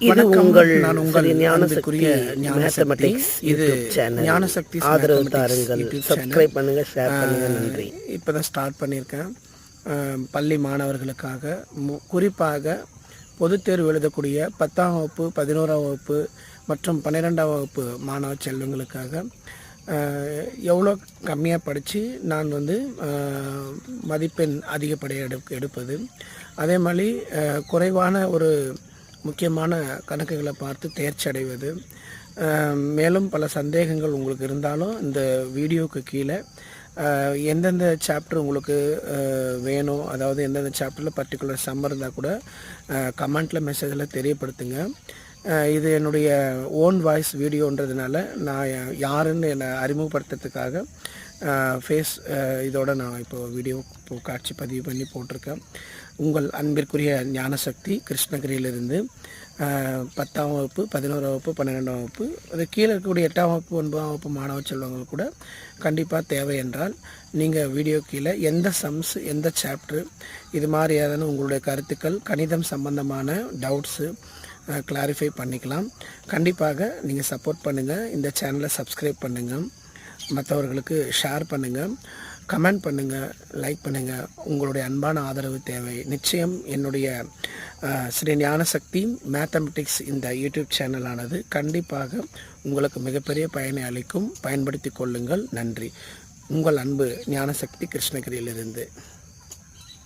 இது உங்கள் ஞானசக்தி mathematics YouTube channel. ஞானசக்தி ஆதரவு தாருங்கள், சப்ஸ்கிரைப் பண்ணுங்கள், ஷேர் பண்ணுங்கள். நன்றி. இப்போ தான் ஸ்டார்ட் பண்ணியிருக்கேன். பள்ளி மாணவர்களுக்காக குறிப்பாக பொதுத் தேர்வு எழுதக்கூடிய 10ஆம் வகுப்பு 11ஆம் வகுப்பு மற்றும் 12ஆம் வகுப்பு மாணவ செல்வங்களுக்காக எவ்வளோ கம்மியாக படித்து நான் மதிப்பெண் அதிகப்படியாக எடுப்பது, அதே மாதிரி குறைவான ஒரு முக்கியமான கணக்குகளை பார்த்து தேர்ச்சி அடைவது, மேலும் பல சந்தேகங்கள் உங்களுக்கு இருந்தாலும் இந்த வீடியோவுக்கு கீழே எந்தெந்த சாப்டர் உங்களுக்கு வேணும், அதாவது எந்தெந்த சாப்டரில் பர்டிகுலர் சம் இருந்தால் கூட கமெண்ட்டில் மெசேஜில் தெரியப்படுத்துங்க. இது என்னுடைய ஓன் வாய்ஸ் வீடியோன்றதுனால நான் யாருன்னு என்னை அறிமுகப்படுத்துறதுக்காக இதோட நான் இப்போது வீடியோ காட்சி பதிவு பண்ணி போட்டிருக்கேன். உங்கள் அன்பிற்குரிய ஞானசக்தி கிருஷ்ணகிரியிலிருந்து 10ஆம் வகுப்பு 11ஆம் வகுப்பு 12ஆம் வகுப்பு, அது கீழே இருக்கக்கூடிய 8ஆம் வகுப்பு 9ஆம் வகுப்பு மாணவ செல்வங்கள் கூட கண்டிப்பாக தேவை என்றால் நீங்கள் வீடியோ கீழே எந்த சம்ஸ் எந்த சாப்டர் இது மாதிரியான உங்களுடைய கருத்துக்கள் கணிதம் சம்பந்தமான டவுட்ஸு கிளாரிஃபை பண்ணிக்கலாம். கண்டிப்பாக நீங்கள் சப்போர்ட் பண்ணுங்கள், இந்த சேனலை சப்ஸ்கிரைப் பண்ணுங்கள், மற்றவர்களுக்கு ஷேர் பண்ணுங்கள், கமெண்ட் பண்ணுங்கள், லைக் பண்ணுங்கள். உங்களுடைய அன்பான ஆதரவு தேவை. நிச்சயம் என்னுடைய ஸ்ரீ ஞானசக்தி மேத்தமெட்டிக்ஸ் இந்த யூடியூப் சேனலானது கண்டிப்பாக உங்களுக்கு மிகப்பெரிய பயனை அளிக்கும். பயன்படுத்தி கொள்ளுங்கள். நன்றி. உங்கள் அன்பு ஞானசக்தி கிருஷ்ணகிரியிலிருந்து.